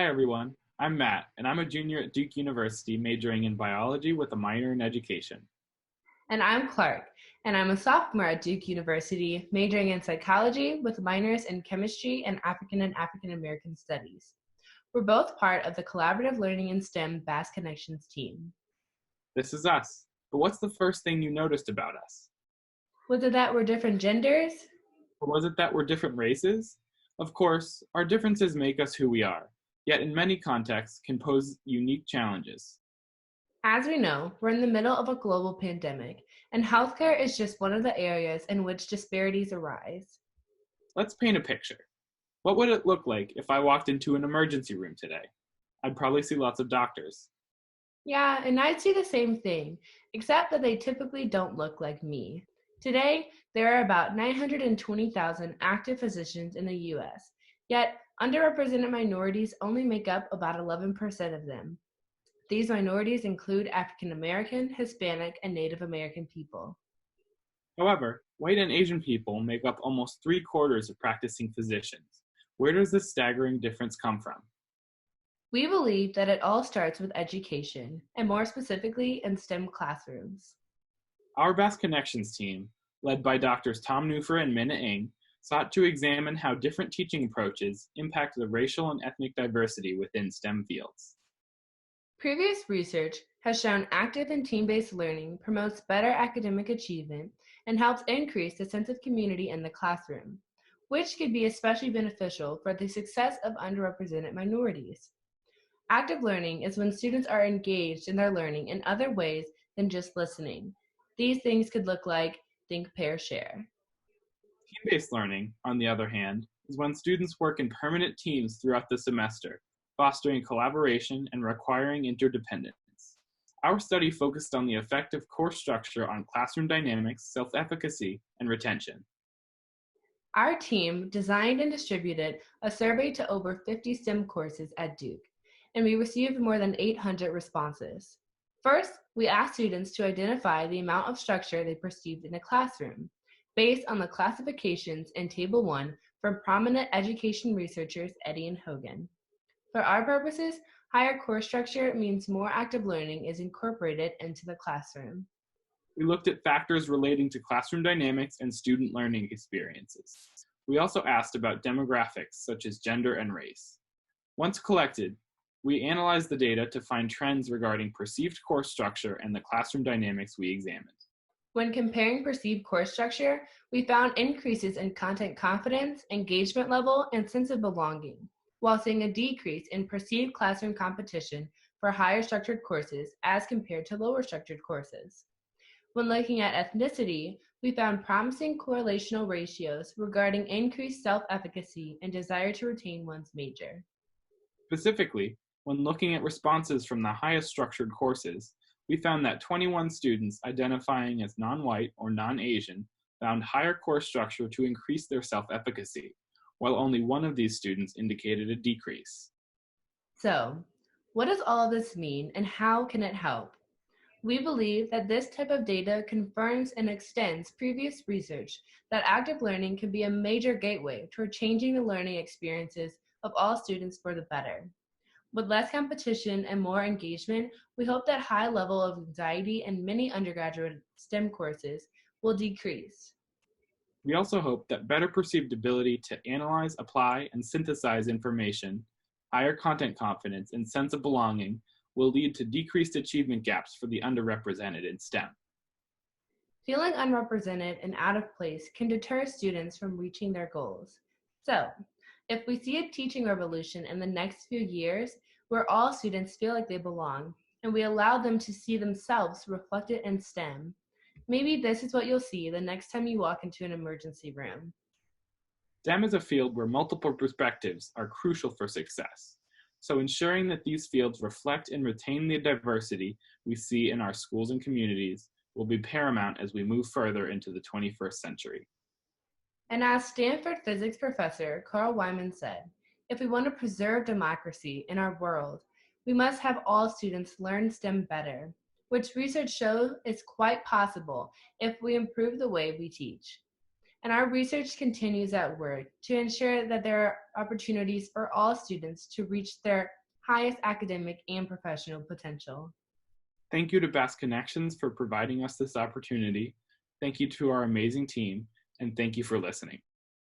Hi everyone, I'm Matt, and I'm a junior at Duke University majoring in biology with a minor in education. And I'm Clark, and I'm a sophomore at Duke University, majoring in psychology with minors in chemistry and African American studies. We're both part of the Collaborative Learning in STEM Bass Connections team. This is us, but what's the first thing you noticed about us? Was it that we're different genders? Or was it that we're different races? Of course, our differences make us who we are, yet in many contexts can pose unique challenges. As we know, we're in the middle of a global pandemic, and healthcare is just one of the areas in which disparities arise. Let's paint a picture. What would it look like if I walked into an emergency room today? I'd probably see lots of doctors. Yeah, and I'd see the same thing, except that they typically don't look like me. Today, there are about 920,000 active physicians in the US, yet underrepresented minorities only make up about 11% of them. These minorities include African American, Hispanic, and Native American people. However, white and Asian people make up almost 3/4 of practicing physicians. Where does this staggering difference come from? We believe that it all starts with education, and more specifically in STEM classrooms. Our Bass Connections team, led by Doctors Tom Newfer and Minna Ng, sought to examine how different teaching approaches impact the racial and ethnic diversity within STEM fields. Previous research has shown active and team-based learning promotes better academic achievement and helps increase the sense of community in the classroom, which could be especially beneficial for the success of underrepresented minorities. Active learning is when students are engaged in their learning in other ways than just listening. These things could look like think, pair, share. Team-based learning, on the other hand, is when students work in permanent teams throughout the semester, fostering collaboration and requiring interdependence. Our study focused on the effect of course structure on classroom dynamics, self-efficacy, and retention. Our team designed and distributed a survey to over 50 STEM courses at Duke, and we received more than 800 responses. First, we asked students to identify the amount of structure they perceived in a classroom, based on the classifications in Table 1 from prominent education researchers Eddy and Hogan. For our purposes, higher course structure means more active learning is incorporated into the classroom. We looked at factors relating to classroom dynamics and student learning experiences. We also asked about demographics such as gender and race. Once collected, we analyzed the data to find trends regarding perceived course structure and the classroom dynamics we examined. When comparing perceived course structure, we found increases in content confidence, engagement level, and sense of belonging, while seeing a decrease in perceived classroom competition for higher structured courses as compared to lower structured courses. When looking at ethnicity, we found promising correlational ratios regarding increased self-efficacy and desire to retain one's major. Specifically, when looking at responses from the highest structured courses, we found that 21 students identifying as non-white or non-Asian found higher course structure to increase their self-efficacy, while only one of these students indicated a decrease. So, what does all of this mean and how can it help? We believe that this type of data confirms and extends previous research that active learning can be a major gateway toward changing the learning experiences of all students for the better. With less competition and more engagement, we hope that high level of anxiety in many undergraduate STEM courses will decrease. We also hope that better perceived ability to analyze, apply, and synthesize information, higher content confidence, and sense of belonging will lead to decreased achievement gaps for the underrepresented in STEM. Feeling unrepresented and out of place can deter students from reaching their goals. So, if we see a teaching revolution in the next few years where all students feel like they belong and we allow them to see themselves reflected in STEM, maybe this is what you'll see the next time you walk into an emergency room. STEM is a field where multiple perspectives are crucial for success. So ensuring that these fields reflect and retain the diversity we see in our schools and communities will be paramount as we move further into the 21st century. And as Stanford physics professor Carl Wyman said, if we want to preserve democracy in our world, we must have all students learn STEM better, which research shows is quite possible if we improve the way we teach. and our research continues at work to ensure that there are opportunities for all students to reach their highest academic and professional potential. Thank you to Bass Connections for providing us this opportunity. Thank you to our amazing team, and thank you for listening.